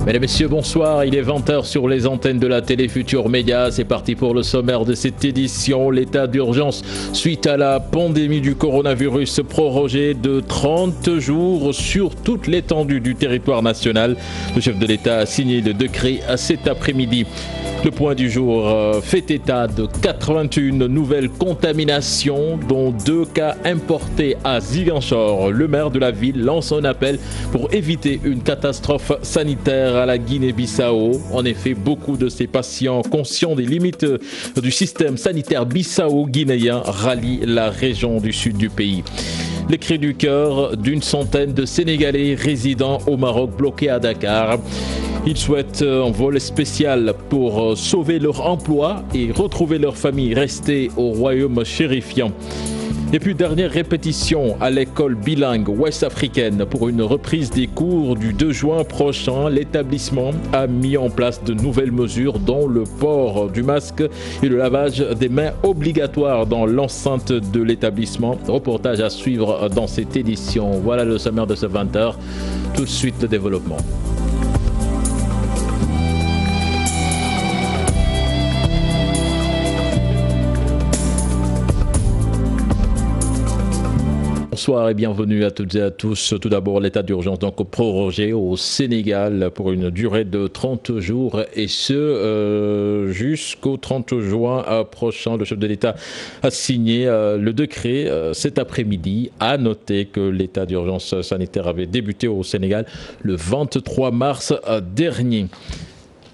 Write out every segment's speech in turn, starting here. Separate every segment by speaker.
Speaker 1: Mesdames et messieurs, bonsoir. Il est 20h sur les antennes de la télé Futur Média. C'est parti pour le sommaire de cette édition. L'état d'urgence suite à la pandémie du coronavirus prorogé de 30 jours sur toute l'étendue du territoire national. Le chef de l'État a signé le décret cet après-midi. Le point du jour fait état de 81 nouvelles contaminations, dont 2 cas importés à Ziguinchor. Le maire de la ville lance un appel pour éviter une catastrophe sanitaire à la Guinée-Bissau. En effet, beaucoup de ces patients, conscients des limites du système sanitaire bissau-guinéen, rallient la région du sud du pays. Les cris du cœur d'une centaine de Sénégalais résidant au Maroc bloqués à Dakar. Ils souhaitent un vol spécial pour sauver leur emploi et retrouver leur famille restée au royaume chérifiant. Et puis dernière répétition à l'école bilingue ouest-africaine pour une reprise des cours du 2 juin prochain. L'établissement a mis en place de nouvelles mesures dont le port du masque et le lavage des mains obligatoires dans l'enceinte de l'établissement. Reportage à suivre dans cette édition. Voilà le sommaire de ce 20h. Tout de suite le développement. Bonsoir et bienvenue à toutes et à tous. Tout d'abord, l'état d'urgence donc prorogé au Sénégal pour une durée de 30 jours et ce jusqu'au 30 juin prochain. Le chef de l'État a signé le décret cet après-midi. À noter que l'état d'urgence sanitaire avait débuté au Sénégal le 23 mars dernier.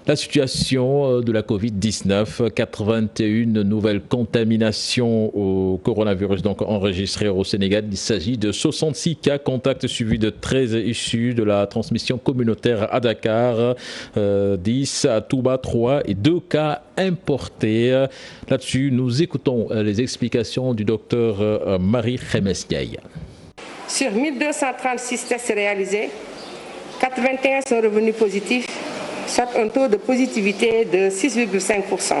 Speaker 1: La situation de la Covid-19, 81 nouvelles contaminations au coronavirus donc enregistrées au Sénégal. Il s'agit de 66 cas contacts suivis de 13 issus de la transmission communautaire à Dakar, 10 à Touba, 3 et 2 cas importés. Là-dessus, nous écoutons les explications du docteur Marie Khemesniaï.
Speaker 2: Sur 1236 tests réalisés, 81 sont revenus positifs, soit un taux de positivité de 6,5%.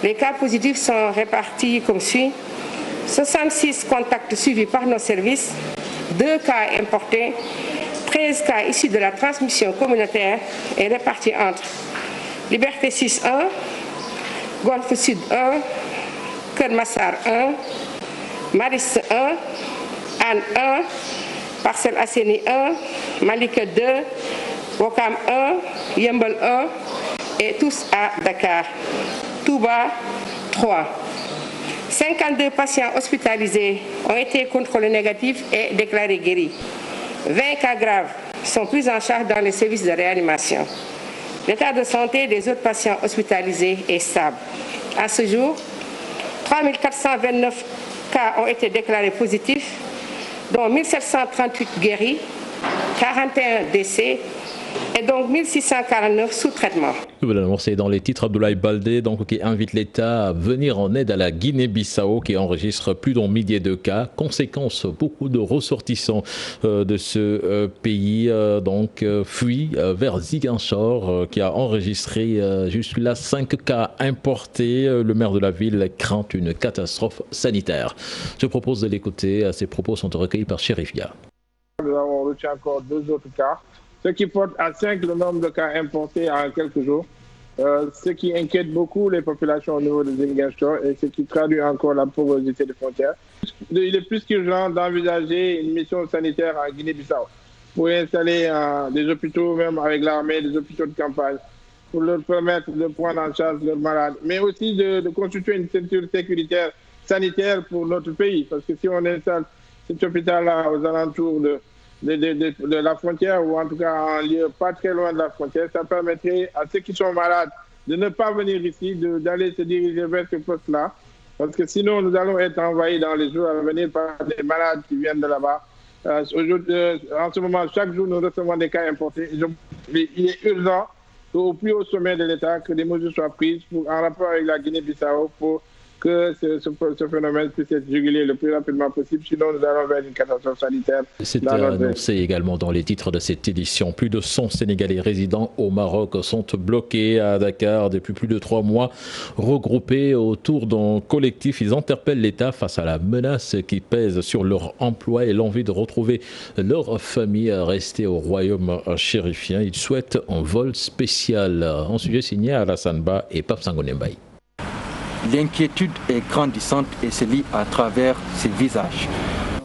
Speaker 2: Les cas positifs sont répartis comme suit. 66 contacts suivis par nos services, 2 cas importés, 13 cas issus de la transmission communautaire et répartis entre Liberté 6 1, Golfe Sud 1, Kermassar 1, Maris 1, Anne 1, Parcelles Assainies 1, Malika 2, Wokam 1, Yembel 1 et tous à Dakar. Touba 3. 52 patients hospitalisés ont été contrôlés négatifs et déclarés guéris. 20 cas graves sont pris en charge dans les services de réanimation. L'état de santé des autres patients hospitalisés est stable. À ce jour, 3429 cas ont été déclarés positifs, dont 1738 guéris, 41 décès, et donc 1649 sous traitement.
Speaker 1: Nous voulons annoncer dans les titres Abdoulaye Baldé donc, qui invite l'État à venir en aide à la Guinée-Bissau qui enregistre plus d'un millier de cas. Conséquence, beaucoup de ressortissants de ce pays fuient vers Ziguinchor qui a enregistré jusque-là 5 cas importés. Le maire de la ville craint une catastrophe sanitaire. Je propose de l'écouter. Ces propos sont recueillis par Chérifia.
Speaker 3: Nous avons reçu encore 2 autres cas, ce qui porte à 5 le nombre de cas importés en quelques jours, ce qui inquiète beaucoup les populations au niveau de Ziguinchor et ce qui traduit encore la porosité des frontières. Il est plus qu'urgent d'envisager une mission sanitaire en Guinée-Bissau pour installer des hôpitaux, même avec l'armée, des hôpitaux de campagne, pour leur permettre de prendre en charge leurs malades, mais aussi de constituer une ceinture sécuritaire sanitaire pour notre pays, parce que si on installe cet hôpital-là aux alentours de la frontière, ou en tout cas en lieu pas très loin de la frontière, ça permettrait à ceux qui sont malades de ne pas venir ici, d'aller se diriger vers ce poste-là, parce que sinon nous allons être envahis dans les jours à venir par des malades qui viennent de là-bas. En ce moment, chaque jour, nous recevons des cas importés. Il est urgent au plus haut sommet de l'État que des mesures soient prises en rapport avec la Guinée-Bissau pour que ce phénomène puisse être jugulé le plus rapidement possible, sinon nous allons vers une catastrophe sanitaire.
Speaker 1: C'est annoncé également dans les titres de cette édition. Plus de 100 Sénégalais résidant au Maroc sont bloqués à Dakar depuis plus de 3 mois. Regroupés autour d'un collectif, ils interpellent l'État face à la menace qui pèse sur leur emploi et l'envie de retrouver leur famille restée au royaume chérifien. Ils souhaitent un vol spécial. Un sujet signé à Alassane Ba et Pape Sangoné Mbaye.
Speaker 4: L'inquiétude est grandissante et se lit à travers ces visages.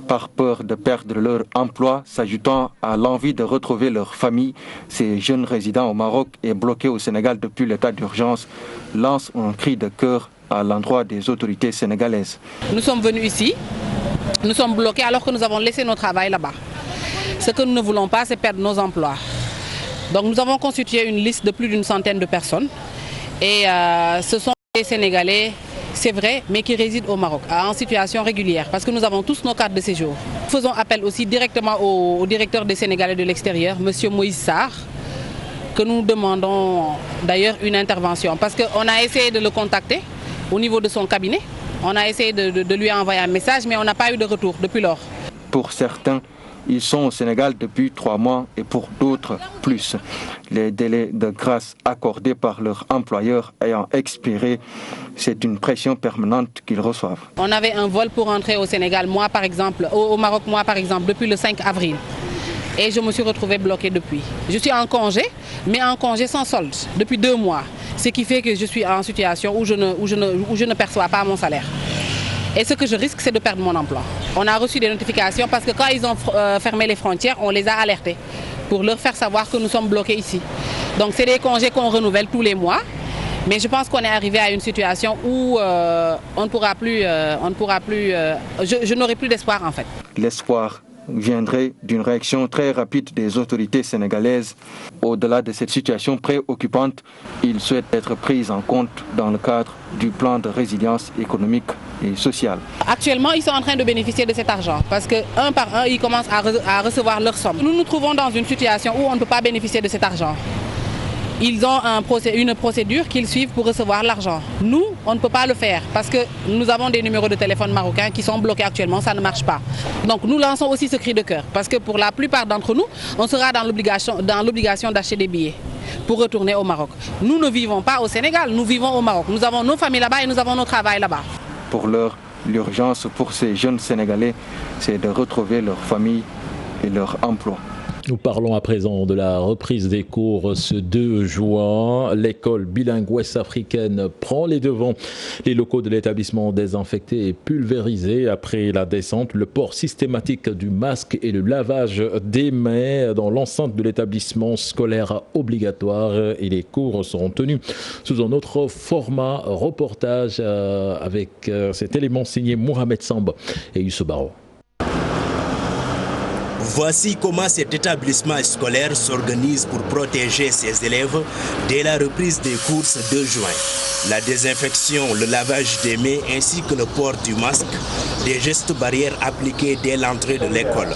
Speaker 4: Par peur de perdre leur emploi, s'ajoutant à l'envie de retrouver leur famille, ces jeunes résidents au Maroc et bloqués au Sénégal depuis l'état d'urgence lancent un cri de cœur à l'endroit des autorités sénégalaises.
Speaker 5: Nous sommes venus ici, nous sommes bloqués alors que nous avons laissé notre travail là-bas. Ce que nous ne voulons pas, c'est perdre nos emplois. Donc nous avons constitué une liste de plus d'une centaine de personnes et ce sont des Sénégalais, c'est vrai, mais qui résident au Maroc en situation régulière parce que nous avons tous nos cartes de séjour. Nous faisons appel aussi directement au directeur des Sénégalais de l'extérieur, M. Moïse Sarr, que nous demandons d'ailleurs une intervention parce qu'on a essayé de le contacter au niveau de son cabinet. On a essayé de lui envoyer un message, mais on n'a pas eu de retour depuis lors.
Speaker 4: Pour certains, ils sont au Sénégal depuis 3 mois et pour d'autres, plus. Les délais de grâce accordés par leur employeur ayant expiré, c'est une pression permanente qu'ils reçoivent.
Speaker 5: On avait un vol pour entrer au Sénégal, moi par exemple, au Maroc, moi par exemple, depuis le 5 avril. Et je me suis retrouvée bloquée depuis. Je suis en congé, mais en congé sans solde, depuis 2 mois. Ce qui fait que je suis en situation où je ne perçois pas mon salaire. Et ce que je risque, c'est de perdre mon emploi. On a reçu des notifications parce que quand ils ont fermé les frontières, on les a alertés pour leur faire savoir que nous sommes bloqués ici. Donc c'est des congés qu'on renouvelle tous les mois. Mais je pense qu'on est arrivé à une situation où on ne pourra plus, je n'aurai plus d'espoir en fait.
Speaker 4: L'espoir viendrait d'une réaction très rapide des autorités sénégalaises. Au-delà de cette situation préoccupante, ils souhaitent être pris en compte dans le cadre du plan de résilience économique et sociale.
Speaker 5: Actuellement, ils sont en train de bénéficier de cet argent parce que un par un, ils commencent à recevoir leur somme. Nous nous trouvons dans une situation où on ne peut pas bénéficier de cet argent. Ils ont une procédure qu'ils suivent pour recevoir l'argent. Nous, on ne peut pas le faire parce que nous avons des numéros de téléphone marocains qui sont bloqués actuellement, ça ne marche pas. Donc nous lançons aussi ce cri de cœur parce que pour la plupart d'entre nous, on sera dans l'obligation d'acheter des billets pour retourner au Maroc. Nous ne vivons pas au Sénégal, nous vivons au Maroc. Nous avons nos familles là-bas et nous avons nos travails là-bas.
Speaker 4: Pour l'heure, l'urgence pour ces jeunes Sénégalais, c'est de retrouver leur famille et leur emploi.
Speaker 1: Nous parlons à présent de la reprise des cours ce 2 juin. L'école bilingue ouest-africaine prend les devants. Les locaux de l'établissement désinfectés et pulvérisés après la descente. Le port systématique du masque et le lavage des mains dans l'enceinte de l'établissement scolaire obligatoire. Et les cours seront tenus sous un autre format. Reportage avec cet élément signé Mohamed Samba et Youssou Baro.
Speaker 6: Voici comment cet établissement scolaire s'organise pour protéger ses élèves dès la reprise des cours ce 2 juin. La désinfection, le lavage des mains ainsi que le port du masque, des gestes barrières appliqués dès l'entrée de l'école.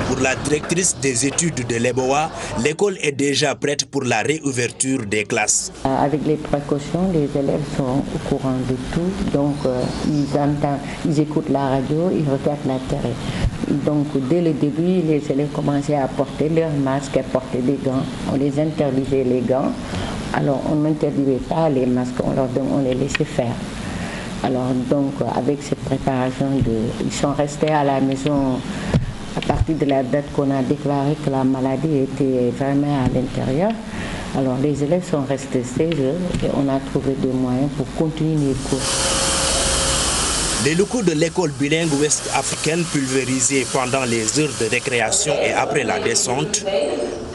Speaker 6: Pour la directrice des études de l'EBOA, l'école est déjà prête pour la réouverture des classes.
Speaker 7: Avec les précautions, les élèves sont au courant de tout, donc ils écoutent la radio, ils regardent la télé. Donc dès le début, les élèves commençaient à porter leurs masques, à porter des gants. On les interdisait les gants, alors on n'interdisait pas les masques, on les laissait faire. Alors donc avec cette préparation, ils sont restés à la maison à partir de la date qu'on a déclaré que la maladie était vraiment à l'intérieur. Alors les élèves sont restés chez eux et on a trouvé des moyens pour continuer les cours.
Speaker 6: Les locaux de l'école bilingue ouest-africaine pulvérisés pendant les heures de récréation et après la descente,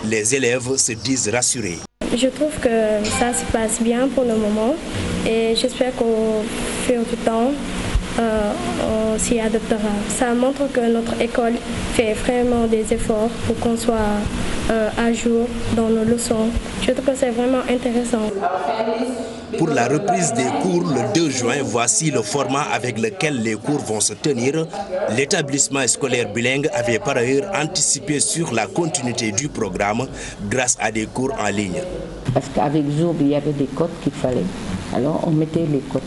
Speaker 6: les élèves se disent rassurés.
Speaker 8: Je trouve que ça se passe bien pour le moment et j'espère qu'au fil du temps, on s'y adaptera. Ça montre que notre école fait vraiment des efforts pour qu'on soit à jour dans nos leçons. Je trouve que c'est vraiment intéressant.
Speaker 6: Pour la reprise des cours le 2 juin, voici le format avec lequel les cours vont se tenir. L'établissement scolaire bilingue avait par ailleurs anticipé sur la continuité du programme grâce à des cours en ligne.
Speaker 7: Parce qu'avec Zoub, il y avait des codes qu'il fallait. Alors on mettait les codes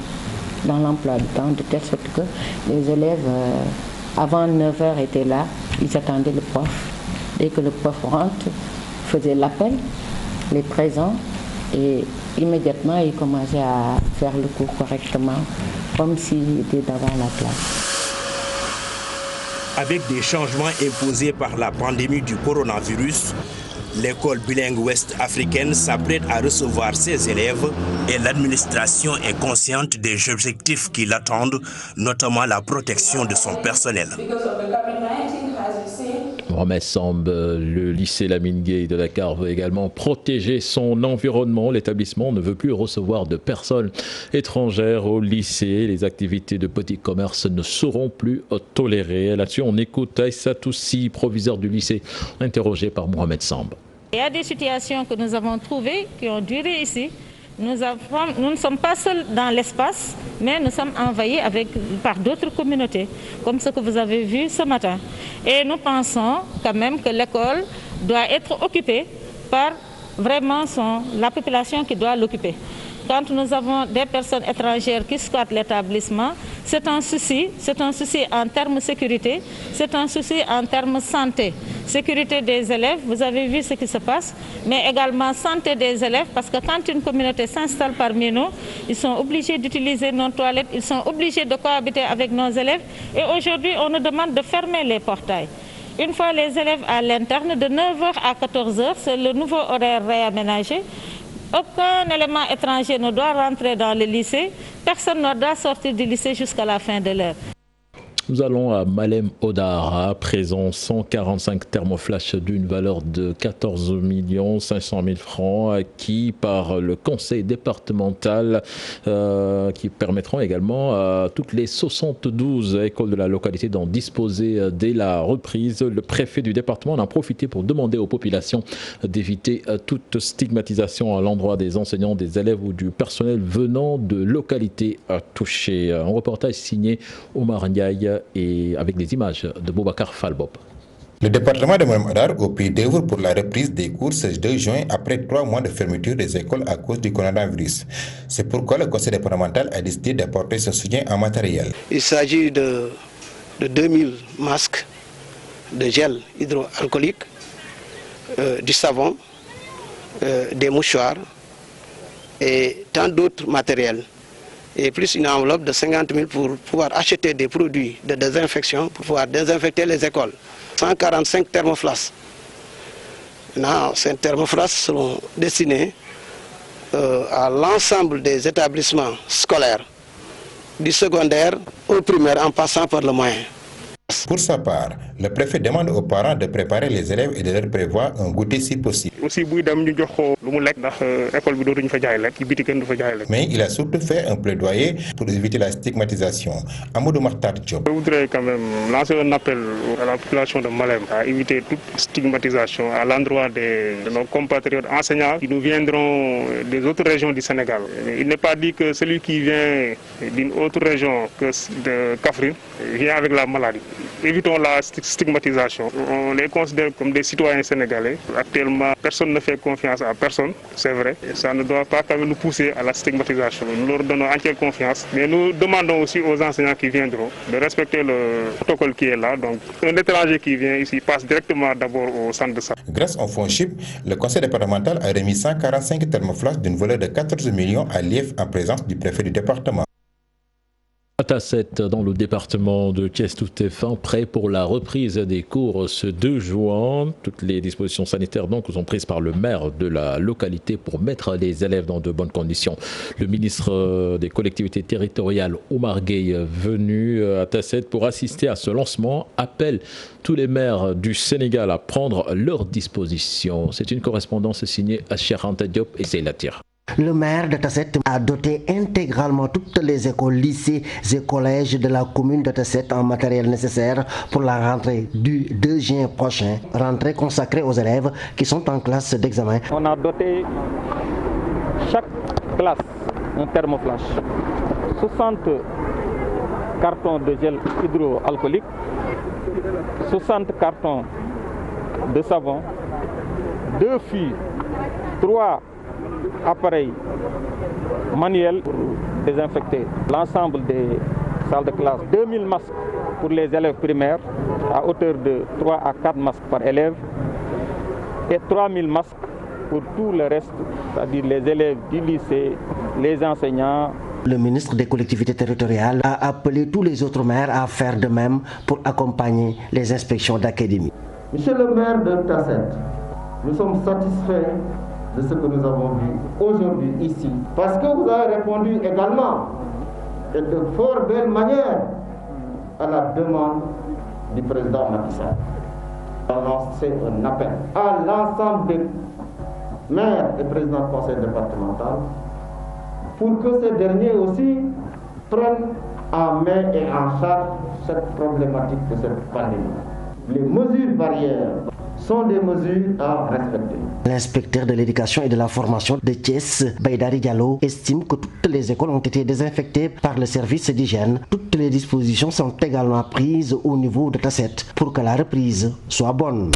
Speaker 7: dans l'emploi du temps, de telle sorte que les élèves, avant 9h, étaient là, ils attendaient le prof. Dès que le prof rentre, faisait l'appel, les présents, et immédiatement, ils commençaient à faire le cours correctement, comme s'ils étaient devant la classe.
Speaker 6: Avec des changements imposés par la pandémie du coronavirus, l'école bilingue ouest-africaine s'apprête à recevoir ses élèves et l'administration est consciente des objectifs qui l'attendent, notamment la protection de son personnel.
Speaker 1: Mohamed Samb, le lycée Lamine Gueye de Dakar veut également protéger son environnement. L'établissement ne veut plus recevoir de personnes étrangères au lycée. Les activités de petit commerce ne seront plus tolérées. Là-dessus, on écoute Aïssa Toussi, proviseur du lycée, interrogé par Mohamed Samb.
Speaker 9: Il y a des situations que nous avons trouvées qui ont duré ici. Nous ne sommes pas seuls dans l'espace, mais nous sommes envahis par d'autres communautés, comme ce que vous avez vu ce matin. Et nous pensons quand même que l'école doit être occupée par vraiment la population qui doit l'occuper. Quand nous avons des personnes étrangères qui squattent l'établissement, c'est un souci en termes de sécurité, c'est un souci en termes de santé. Sécurité des élèves, vous avez vu ce qui se passe, mais également santé des élèves, parce que quand une communauté s'installe parmi nous, ils sont obligés d'utiliser nos toilettes, ils sont obligés de cohabiter avec nos élèves, et aujourd'hui on nous demande de fermer les portails. Une fois les élèves à l'interne, de 9h à 14h, c'est le nouveau horaire réaménagé. Aucun élément étranger ne doit rentrer dans le lycée. Personne ne doit sortir du lycée jusqu'à la fin de l'heure.
Speaker 1: Nous allons à Malem Hodar, présent 145 thermoflash d'une valeur de 14 500 000 francs acquis par le conseil départemental qui permettront également à toutes les 72 écoles de la localité d'en disposer dès la reprise. Le préfet du département en a profité pour demander aux populations d'éviter toute stigmatisation à l'endroit des enseignants, des élèves ou du personnel venant de localités touchées. Un reportage signé Omar Ndiaye et avec des images de Boubacar Falbop.
Speaker 10: Le département de Malem Hodar au pied d'œuvre pour la reprise des cours ce 2 juin après 3 mois de fermeture des écoles à cause du coronavirus. C'est pourquoi le conseil départemental a décidé d'apporter ce soutien en matériel.
Speaker 11: Il s'agit de 2000 masques, de gel hydroalcoolique, du savon, des mouchoirs et tant d'autres matériels. Et plus une enveloppe de 50 000 pour pouvoir acheter des produits de désinfection, pour pouvoir désinfecter les écoles. 145 thermoflasques. Ces thermoflasques seront destinés à l'ensemble des établissements scolaires, du secondaire au primaire en passant par le moyen.
Speaker 10: Pour sa part, le préfet demande aux parents de préparer les élèves et de leur prévoir un goûter si possible. Mais il a surtout fait un plaidoyer pour éviter la stigmatisation. Amadou Martar Diop.
Speaker 3: Je voudrais quand même lancer un appel à la population de Malem à éviter toute stigmatisation à l'endroit de nos compatriotes enseignants qui nous viendront des autres régions du Sénégal. Il n'est pas dit que celui qui vient d'une autre région que de Kaffrine vient avec la maladie. Évitons la stigmatisation. On les considère comme des citoyens sénégalais. Actuellement, personne ne fait confiance à personne, c'est vrai. Et ça ne doit pas quand même nous pousser à la stigmatisation. Nous leur donnons entière confiance. Mais nous demandons aussi aux enseignants qui viendront de respecter le protocole qui est là. Donc, un étranger qui vient ici passe directement d'abord au centre de santé.
Speaker 10: Grâce au fonds CHIP, le conseil départemental a remis 145 thermoflasques d'une valeur de 14 millions à l'IEF en présence du préfet du département.
Speaker 1: À Tasset, dans le département de Thiès, tout est fin, prêt pour la reprise des cours ce 2 juin. Toutes les dispositions sanitaires donc sont prises par le maire de la localité pour mettre les élèves dans de bonnes conditions. Le ministre des collectivités territoriales, Omar Gueye, venu à Tasset pour assister à ce lancement, appelle tous les maires du Sénégal à prendre leurs dispositions. C'est une correspondance signée à Anta Diop et Zeylatir.
Speaker 12: Le maire de Tasset a doté intégralement toutes les écoles, lycées et collèges de la commune de Tasset en matériel nécessaire pour la rentrée du 2 juin prochain, rentrée consacrée aux élèves qui sont en classe d'examen.
Speaker 13: On a doté chaque classe un thermoflash, 60 cartons de gel hydroalcoolique, 60 cartons de savon, 2 fûts, 3 appareils manuels pour désinfecter l'ensemble des salles de classe. 2000 masques pour les élèves primaires à hauteur de 3 à 4 masques par élève et 3000 masques pour tout le reste, c'est-à-dire les élèves du lycée, les enseignants.
Speaker 12: Le ministre des collectivités territoriales a appelé tous les autres maires à faire de même pour accompagner les inspections d'académie.
Speaker 14: Monsieur le maire de Tasset, nous sommes satisfaits de ce que nous avons vu aujourd'hui ici, parce que vous avez répondu également et de fort belle manière à la demande du président Macky Sall. On a lancé un appel à l'ensemble des maires et présidents du conseil départemental pour que ces derniers aussi prennent en main et en charge cette problématique de cette pandémie. Les mesures barrières sont des mesures à respecter.
Speaker 12: L'inspecteur de l'éducation et de la formation de Thiès, Baïdari Diallo, estime que toutes les écoles ont été désinfectées par le service d'hygiène. Toutes les dispositions sont également prises au niveau de Tasset pour que la reprise soit bonne.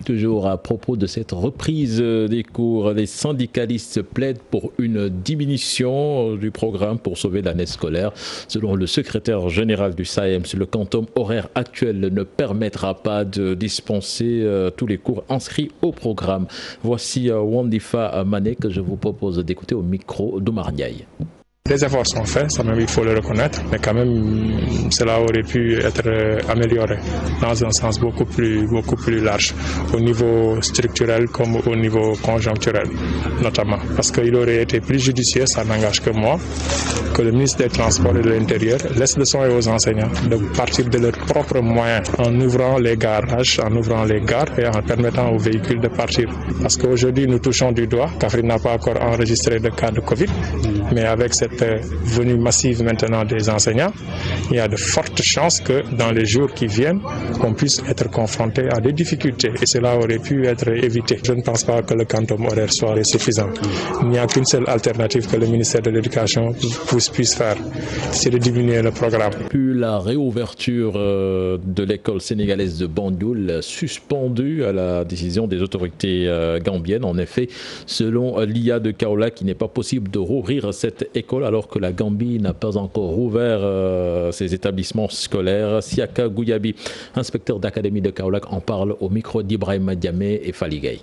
Speaker 1: Toujours à propos de cette reprise des cours, les syndicalistes plaident pour une diminution du programme pour sauver l'année scolaire. Selon le secrétaire général du SAEMS, le quantum horaire actuel ne permettra pas de dispenser tous les cours inscrits au programme. Voici Wandifa Mané que je vous propose d'écouter au micro d'Omar Ndiaye.
Speaker 15: Des efforts sont faits, ça même il faut le reconnaître, mais quand même cela aurait pu être amélioré dans un sens beaucoup plus large, au niveau structurel comme au niveau conjoncturel notamment. Parce qu'il aurait été plus judicieux, ça n'engage que moi, que le ministre des Transports et de l'Intérieur laisse le soin aux enseignants de partir de leurs propres moyens en ouvrant les garages, en ouvrant les gares et en permettant aux véhicules de partir. Parce qu'aujourd'hui nous touchons du doigt, Kaffrine n'a pas encore enregistré de cas de Covid, mais avec cette venue massive maintenant des enseignants, il y a de fortes chances que dans les jours qui viennent, on puisse être confronté à des difficultés et cela aurait pu être évité. Je ne pense pas que le quantum horaire soit suffisant. Il n'y a qu'une seule alternative que le ministère de l'Éducation puisse faire, c'est de diminuer le programme.
Speaker 1: Puis la réouverture de l'école sénégalaise de Banjul suspendue à la décision des autorités gambiennes. En effet, selon l'IA de Kaolack, il n'est pas possible de rouvrir cette école alors que la Gambie n'a pas encore ouvert ses établissements scolaires. Siaka Gouyabi, inspecteur d'académie de Kaolack, en parle au micro d'Ibrahima Diamé et Faligay.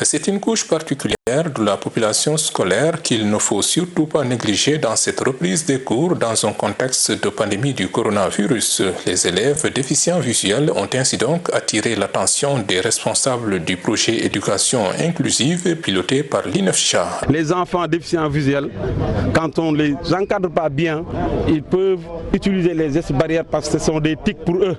Speaker 16: C'est une couche particulière de la population scolaire qu'il ne faut surtout pas négliger dans cette reprise des cours dans un contexte de pandémie du coronavirus. Les élèves déficients visuels ont ainsi donc attiré l'attention des responsables du projet éducation inclusive piloté par l'INEFCHA.
Speaker 17: Les enfants déficients visuels, quand on ne les encadre pas bien, ils peuvent utiliser les gestes barrières parce que ce sont des tics pour eux.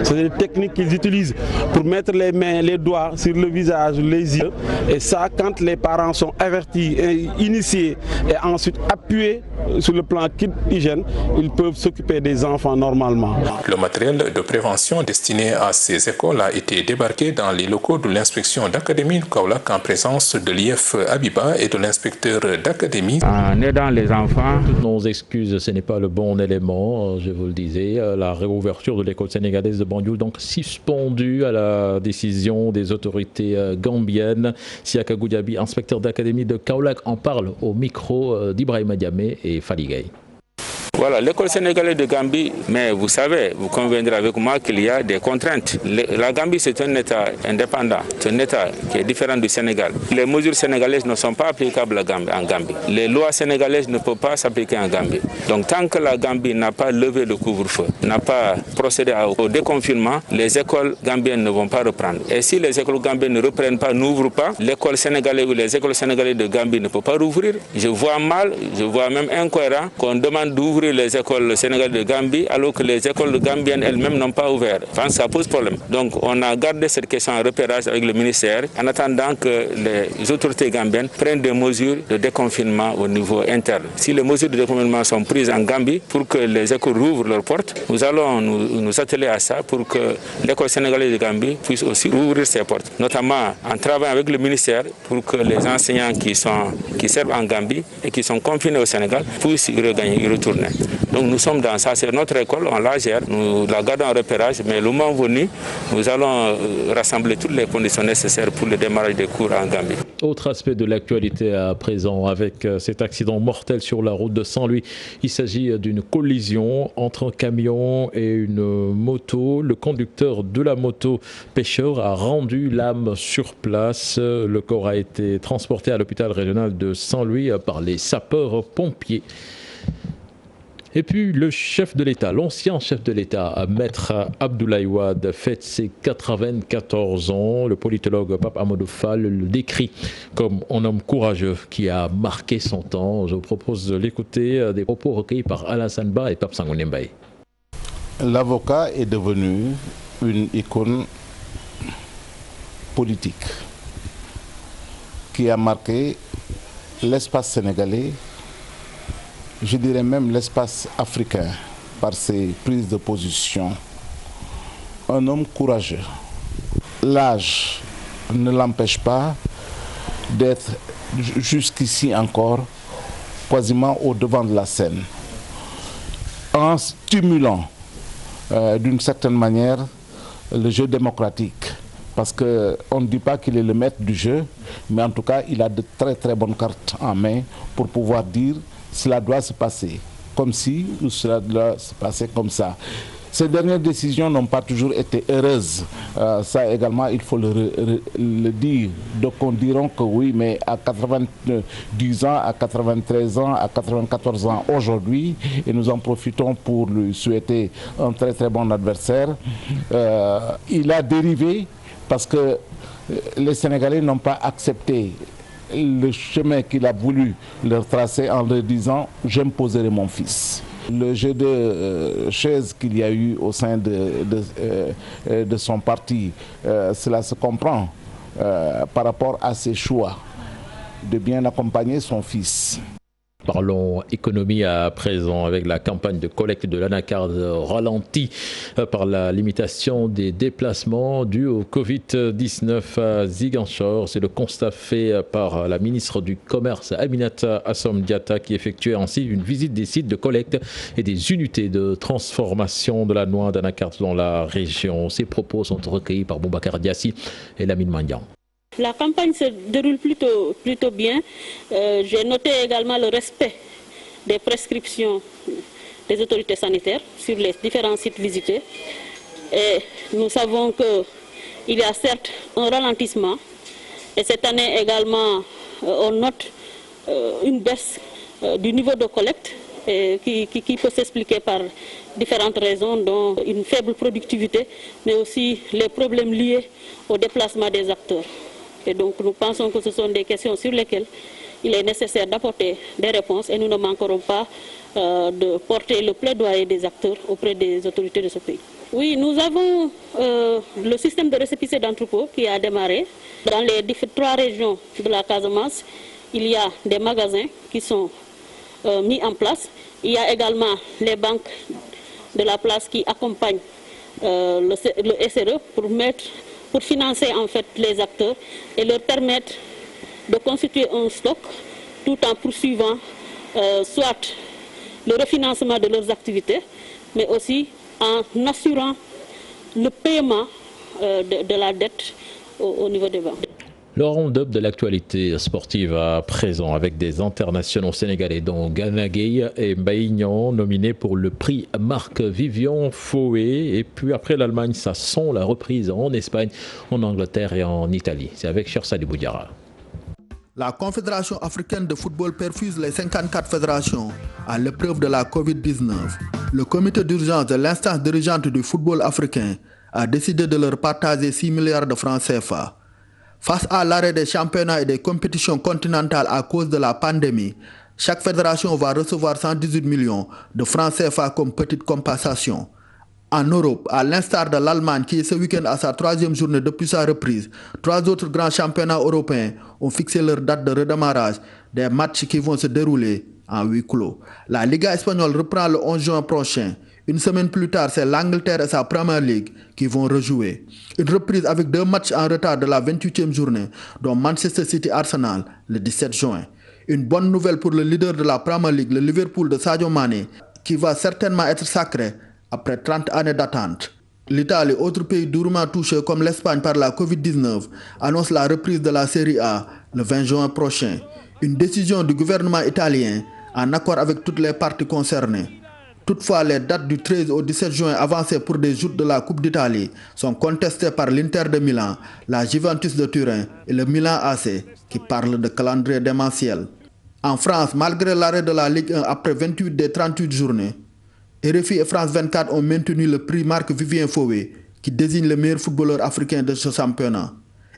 Speaker 17: C'est des techniques qu'ils utilisent pour mettre les mains, les doigts sur le visage, les yeux. Et ça, quand les parents sont avertis et initiés et ensuite appuyés sur le plan hygiène, ils peuvent s'occuper des enfants normalement.
Speaker 16: Le matériel de prévention destiné à ces écoles a été débarqué dans les locaux de l'inspection d'académie de Kaolack en présence de l'IF Abiba et de l'inspecteur d'académie.
Speaker 17: En aidant les enfants.
Speaker 1: Toutes nos excuses, ce n'est pas le bon élément, je vous le disais. La réouverture de l'école sénégalaise de Banjul, donc suspendue à la décision des autorités gambiennes. Siaka Goudiaby, inspecteur d'académie de Kaolack, en parle au micro d'Ibrahima Diamé et Faligay.
Speaker 18: Voilà, l'école sénégalaise de Gambie, mais vous savez, vous conviendrez avec moi qu'il y a des contraintes. La Gambie, c'est un État indépendant, c'est un État qui est différent du Sénégal. Les mesures sénégalaises ne sont pas applicables en Gambie. Les lois sénégalaises ne peuvent pas s'appliquer en Gambie. Donc tant que la Gambie n'a pas levé le couvre-feu, n'a pas procédé au déconfinement, les écoles gambiennes ne vont pas reprendre. Et si les écoles gambiennes ne reprennent pas, n'ouvrent pas, l'école sénégalaise ou les écoles sénégalaises de Gambie ne peuvent pas rouvrir. Je vois mal, je vois même incohérent qu'on demande d'ouvrir les écoles sénégalaises de Gambie alors que les écoles gambiennes elles-mêmes n'ont pas ouvert. Enfin, ça pose problème. Donc on a gardé cette question en repérage avec le ministère en attendant que les autorités gambiennes prennent des mesures de déconfinement au niveau interne. Si les mesures de déconfinement sont prises en Gambie pour que les écoles rouvrent leurs portes, nous allons nous atteler à ça pour que l'école sénégalaise de Gambie puisse aussi ouvrir ses portes, notamment en travaillant avec le ministère pour que les enseignants qui servent en Gambie et qui sont confinés au Sénégal puissent y retourner. Donc nous sommes dans ça, c'est notre école, on la gère, nous la gardons en repérage, mais le moment venu, nous allons rassembler toutes les conditions nécessaires pour le démarrage des cours en Gambie.
Speaker 1: Autre aspect de l'actualité à présent avec cet accident mortel sur la route de Saint-Louis. Il s'agit d'une collision entre un camion et une moto. Le conducteur de la moto pêcheur a rendu l'âme sur place. Le corps a été transporté à l'hôpital régional de Saint-Louis par les sapeurs-pompiers. Et puis le chef de l'État, l'ancien chef de l'État, Maître Abdoulaye Wade, fête ses 94 ans. Le politologue Pape Amadou Fall le décrit comme un homme courageux qui a marqué son temps. Je vous propose de l'écouter, des propos recueillis par Alassane Ba et Pape Sangoné Mbaye.
Speaker 19: L'avocat est devenu une icône politique qui a marqué l'espace sénégalais, je dirais même l'espace africain, par ses prises de position. Un homme courageux. L'âge ne l'empêche pas d'être jusqu'ici encore quasiment au devant de la scène, en stimulant d'une certaine manière le jeu démocratique. Parce qu'on ne dit pas qu'il est le maître du jeu, mais en tout cas il a de très très bonnes cartes en main pour pouvoir dire cela doit se passer comme ci ou cela doit se passer comme ça. Ces dernières décisions n'ont pas toujours été heureuses. Ça également, il faut le dire. Donc on dira que oui, mais à 90 ans, à 93 ans, à 94 ans aujourd'hui, et nous en profitons pour lui souhaiter un très très bon adversaire, il a dérivé parce que les Sénégalais n'ont pas accepté le chemin qu'il a voulu leur tracer en leur disant « j'imposerai mon fils ». Le jeu de chaises qu'il y a eu au sein de son parti, cela se comprend par rapport à ses choix de bien accompagner son fils.
Speaker 1: Parlons économie à présent avec la campagne de collecte de l'anacarde ralentie par la limitation des déplacements dus au Covid-19 à Ziguinchor. C'est le constat fait par la ministre du Commerce Aminata Assome Diatta qui effectuait ainsi une visite des sites de collecte et des unités de transformation de la noix d'anacarde dans la région. Ces propos sont recueillis par Boubacar Diassi et Lamine Mandian.
Speaker 20: La campagne se déroule plutôt bien. J'ai noté également le respect des prescriptions des autorités sanitaires sur les différents sites visités. Et nous savons qu'il y a certes un ralentissement. Et cette année également, on note une baisse du niveau de collecte qui peut s'expliquer par différentes raisons, dont une faible productivité, mais aussi les problèmes liés au déplacement des acteurs. Et donc nous pensons que ce sont des questions sur lesquelles il est nécessaire d'apporter des réponses et nous ne manquerons pas de porter le plaidoyer des acteurs auprès des autorités de ce pays. Oui, nous avons le système de récépissé d'entrepôt qui a démarré. Dans les 3 régions de la Casamance, il y a des magasins qui sont mis en place. Il y a également les banques de la place qui accompagnent le SRE pour financer en fait les acteurs et leur permettre de constituer un stock tout en poursuivant soit le refinancement de leurs activités, mais aussi en assurant le paiement de la dette au niveau des banques.
Speaker 1: Le round-up de l'actualité sportive à présent avec des internationaux sénégalais dont Gana Gueye et Mbaïgnan nominés pour le prix Marc-Vivian Foé. Et puis après l'Allemagne, ça sent la reprise en Espagne, en Angleterre et en Italie. C'est avec Chersa Boudiara.
Speaker 21: La Confédération africaine de football perfuse les 54 fédérations à l'épreuve de la Covid-19. Le comité d'urgence de l'instance dirigeante du football africain a décidé de leur partager 6 milliards de francs CFA. Face à l'arrêt des championnats et des compétitions continentales à cause de la pandémie, chaque fédération va recevoir 118 millions de francs CFA comme petite compensation. En Europe, à l'instar de l'Allemagne qui est ce week-end à sa 3e journée depuis sa reprise, 3 autres grands championnats européens ont fixé leur date de redémarrage des matchs qui vont se dérouler en huis clos. La Liga espagnole reprend le 11 juin prochain. Une semaine plus tard, c'est l'Angleterre et sa Premier League qui vont rejouer. Une reprise avec 2 matchs en retard de la 28e journée, dont Manchester City-Arsenal le 17 juin. Une bonne nouvelle pour le leader de la Premier League, le Liverpool de Sadio Mané, qui va certainement être sacré après 30 années d'attente. L'Italie, autre pays durement touché comme l'Espagne par la Covid-19, annonce la reprise de la Série A le 20 juin prochain. Une décision du gouvernement italien en accord avec toutes les parties concernées. Toutefois, les dates du 13 au 17 juin avancées pour des joutes de la Coupe d'Italie sont contestées par l'Inter de Milan, la Juventus de Turin et le Milan AC qui parlent de calendrier démentiel. En France, malgré l'arrêt de la Ligue 1 après 28 des 38 journées, RFI et France 24 ont maintenu le prix Marc-Vivien Fowé qui désigne le meilleur footballeur africain de ce championnat.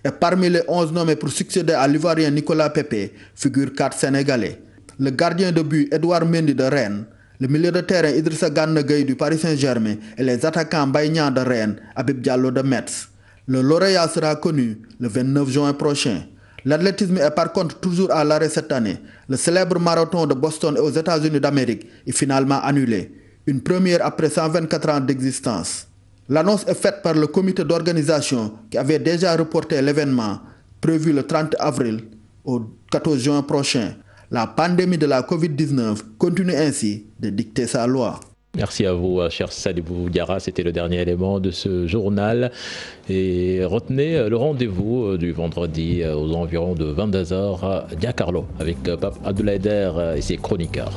Speaker 21: Et parmi les 11 nommés pour succéder à l'Ivoirien Nicolas Pepe figurent 4 Sénégalais. Le gardien de but Edouard Mendy de Rennes, le milieu de terrain Idrissa Gana Gueye du Paris Saint-Germain et les attaquants Mbaye Niang de Rennes, Habib Diallo de Metz. Le lauréat sera connu le 29 juin prochain. L'athlétisme est par contre toujours à l'arrêt cette année. Le célèbre marathon de Boston aux États-Unis d'Amérique est finalement annulé. Une première après 124 ans d'existence. L'annonce est faite par le comité d'organisation qui avait déjà reporté l'événement prévu le 30 avril au 14 juin prochain. La pandémie de la Covid-19 continue ainsi de dicter sa loi.
Speaker 1: Merci à vous, cher Sadibou Diarra. C'était le dernier élément de ce journal. Et retenez le rendez-vous du vendredi aux environs de 22h à Giancarlo avec Pape Abdoulaye Der et ses chroniqueurs.